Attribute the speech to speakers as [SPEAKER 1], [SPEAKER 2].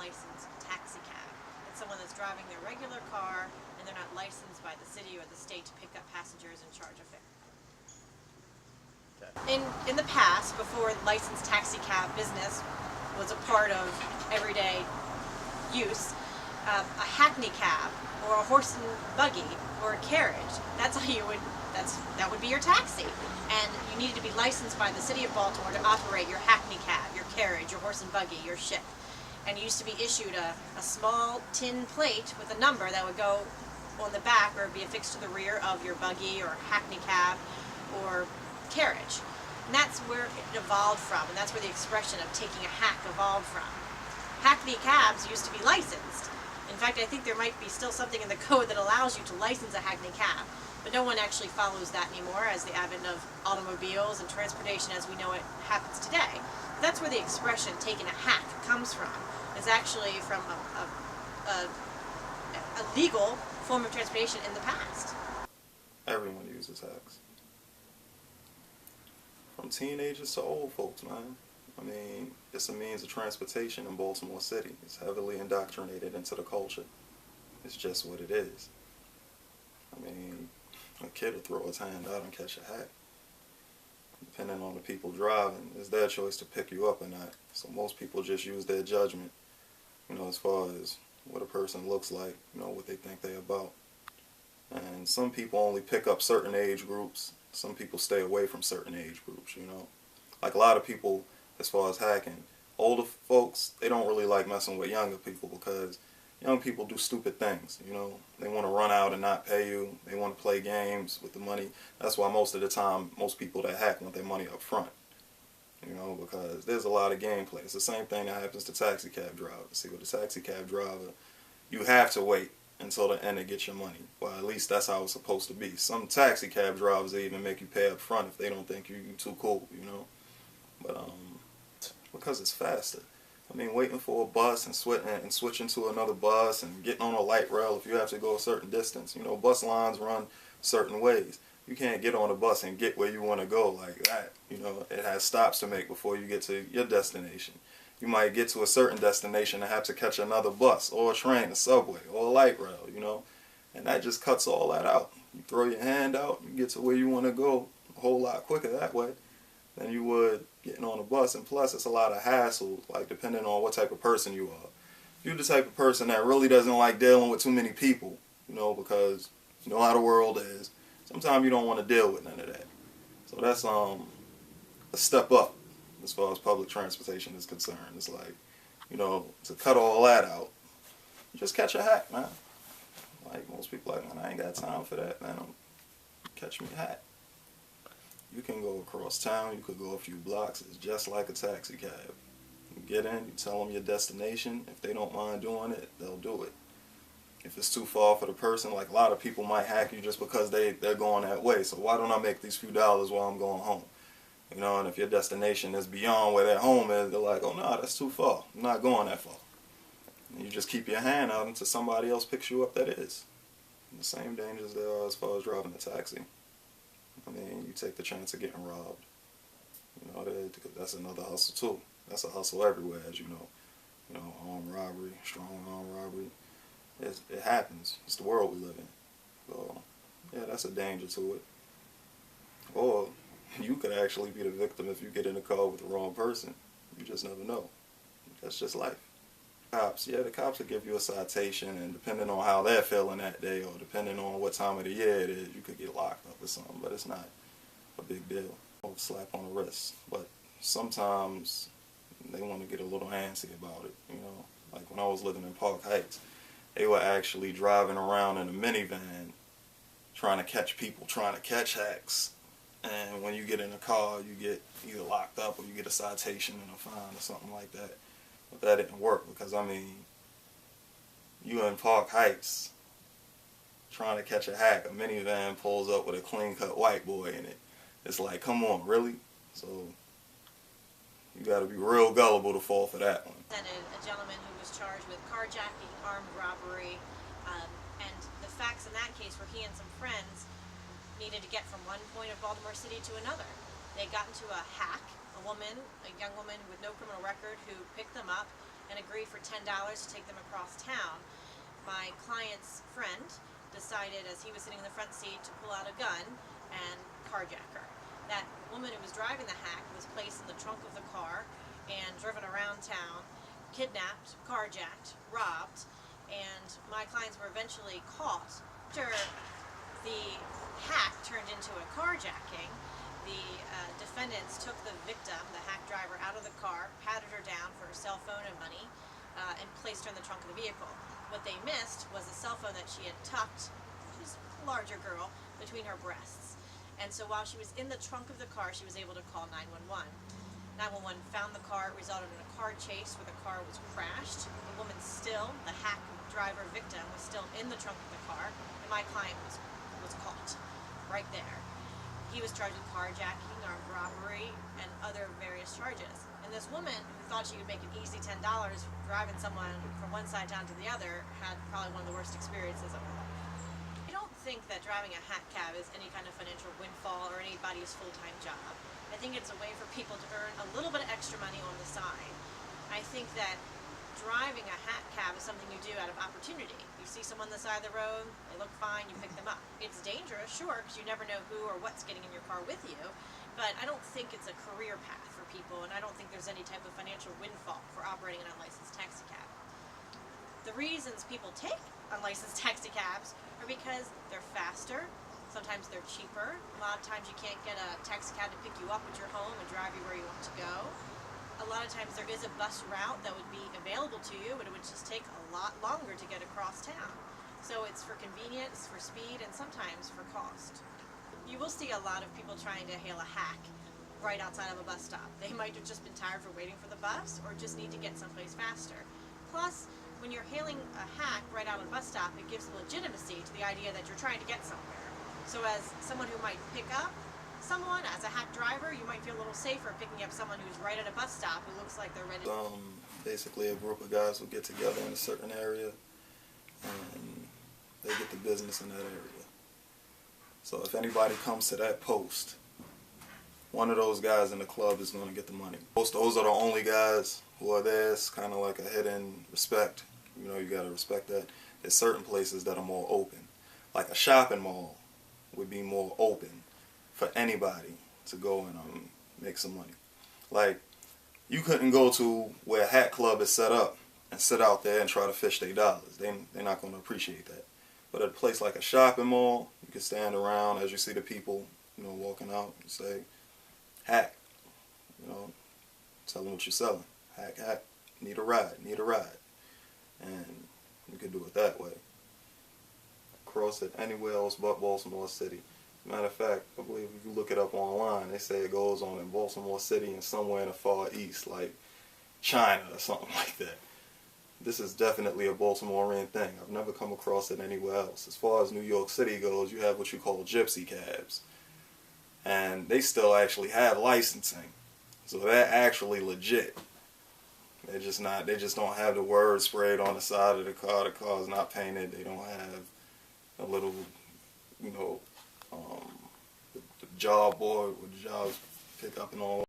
[SPEAKER 1] unlicensed taxi cab. It's someone that's driving their regular car and they're not licensed by the city or the state to pick up passengers and charge a fare. In the past, before licensed taxi cab business was a part of everyday use, a hackney cab or a horse and buggy or a carriage, that would be your taxi. And you needed to be licensed by the city of Baltimore to operate your hackney cab, your carriage, your horse and buggy, your ship. And you used to be issued a small tin plate with a number that would go on the back or be affixed to the rear of your buggy or hackney cab or carriage. And that's where it evolved from, and that's where the expression of taking a hack evolved from. Hackney cabs used to be licensed. In fact, I think there might be still something in the code that allows you to license a hackney cab, but no one actually follows that anymore as the advent of automobiles and transportation as we know it happens today. That's where the expression taking a hack comes from. It's actually from a legal form of transportation in the past.
[SPEAKER 2] Everyone uses hacks. From teenagers to old folks, man. I mean, it's a means of transportation in Baltimore City. It's heavily indoctrinated into the culture. It's just what it is. I mean, a kid will throw his hand out and catch a hack. Depending on the people driving, it's their choice to pick you up or not. So most people just use their judgment, as far as what a person looks like, what they think they're about. And some people only pick up certain age groups. Some people stay away from certain age groups, Like a lot of people, as far as hacking, older folks, they don't really like messing with younger people because young people do stupid things, They want to run out and not pay you. They want to play games with the money. That's why most of the time, most people that hack want their money up front, because there's a lot of gameplay. It's the same thing that happens to taxi cab drivers. See, with a taxi cab driver, you have to wait until the end to get your money. Well, at least that's how it's supposed to be. Some taxi cab drivers, they even make you pay up front if they don't think you're too cool, But because it's faster. I mean, waiting for a bus and switching to another bus and getting on a light rail if you have to go a certain distance. Bus lines run certain ways. You can't get on a bus and get where you want to go like that. It has stops to make before you get to your destination. You might get to a certain destination and have to catch another bus or a train, a subway, or a light rail, And that just cuts all that out. You throw your hand out, you get to where you want to go a whole lot quicker that way than you would getting on a bus. And plus, it's a lot of hassle, like depending on what type of person you are. If you're the type of person that really doesn't like dealing with too many people, because you know how the world is, sometimes you don't want to deal with none of that. So that's a step up as far as public transportation is concerned. It's like, to cut all that out, just catch a hack, man. Like most people are like, man, I ain't got time for that, man. Catch me a hack. You can go across town, you could go a few blocks. It's just like a taxi cab. You get in, you tell them your destination. If they don't mind doing it, they'll do it. If it's too far for the person, like a lot of people might hack you just because they're going that way. So why don't I make these few dollars while I'm going home? And if your destination is beyond where their home is, they're like, oh no, that's too far. I'm not going that far. And you just keep your hand out until somebody else picks you up that is. And the same dangers there are as far as driving a taxi. I mean, you take the chance of getting robbed. That's another hustle too. That's a hustle everywhere, as you know. Armed robbery, strong armed robbery. It happens. It's the world we live in. So, yeah, that's a danger to it. Or you could actually be the victim if you get in a car with the wrong person. You just never know. That's just life. The cops will give you a citation, and depending on how they're feeling that day, or depending on what time of the year it is, you could get locked up or something, but it's not a big deal. Slap on the wrist. But sometimes they want to get a little antsy about it, Like when I was living in Park Heights, they were actually driving around in a minivan trying to catch people, trying to catch hacks. And when you get in a car, you get either locked up or you get a citation and a fine or something like that. But that didn't work because, you in Park Heights trying to catch a hack, a minivan pulls up with a clean-cut white boy in it. It's like, come on, really? So you got to be real gullible to fall for that one.
[SPEAKER 1] A gentleman who was charged with carjacking, armed robbery, and the facts in that case were he and some friends needed to get from one point of Baltimore City to another. They got into a hack, a young woman with no criminal record who picked them up and agree for $10 to take them across town. My client's friend decided, as he was sitting in the front seat, to pull out a gun and carjack her. That woman who was driving the hack was placed in the trunk of the car and driven around town, kidnapped, carjacked, robbed, and my clients were eventually caught. After the hack turned into a carjacking, the defendants took the victim, the hack driver, out of the car, patted her down for her cell phone and money, and placed her in the trunk of the vehicle. What they missed was a cell phone that she had tucked, she's a larger girl, between her breasts. And so while she was in the trunk of the car, she was able to call 911. 911 found the car. It resulted in a car chase where the car was crashed. The woman still, the hack driver victim, was still in the trunk of the car, and my client was caught right there. He was charged with carjacking, armed robbery, and other various charges. And this woman, who thought she could make an easy $10 driving someone from one side down to the other, had probably one of the worst experiences of her life. I don't think that driving a hack cab is any kind of financial windfall or anybody's full-time job. I think it's a way for people to earn a little bit of extra money on the side. I think that driving a hack cab is something you do out of opportunity. You see someone on the side of the road, they look fine, you pick them up. It's dangerous, sure, because you never know who or what's getting in your car with you, but I don't think it's a career path for people, and I don't think there's any type of financial windfall for operating an unlicensed taxi cab. The reasons people take unlicensed taxi cabs are because they're faster, sometimes they're cheaper. A lot of times you can't get a taxi cab to pick you up at your home and drive you where you want to go. A lot of times there is a bus route that would be available to you, but it would just take a lot longer to get across town. So it's for convenience, for speed, and sometimes for cost. You will see a lot of people trying to hail a hack right outside of a bus stop. They might have just been tired for waiting for the bus or just need to get someplace faster. Plus, when you're hailing a hack right out of a bus stop, it gives legitimacy to the idea that you're trying to get somewhere. So as someone who might pick up someone, as a hack driver, you might feel a little safer picking up someone who's right at a bus stop who looks like they're ready to...
[SPEAKER 2] Basically a group of guys will get together in a certain area and they get the business in that area. So if anybody comes to that post, one of those guys in the club is going to get the money. Those are the only guys who are there. It's kind of like a hidden respect. You know, you got to respect that. There's certain places that are more open. Like a shopping mall would be more open for anybody to go and make some money. Like, you couldn't go to where a hat club is set up and sit out there and try to fish their dollars. They're not going to appreciate that. But at a place like a shopping mall, you can stand around as you see the people, you know, walking out and say, hack, you know, tell them what you're selling. Hack, hack, need a ride. And you can do it that way. Cross it anywhere else but Baltimore City. Matter of fact, I believe if you look it up online, they say it goes on in Baltimore City and somewhere in the Far East, like China or something like that. This is definitely a Baltimorean thing. I've never come across it anywhere else. As far as New York City goes, you have what you call gypsy cabs. And they still actually have licensing. So they're actually legit. They just don't have the word sprayed on the side of the car. The car's not painted. They don't have a little, you know, the job board with the jobs pick up and all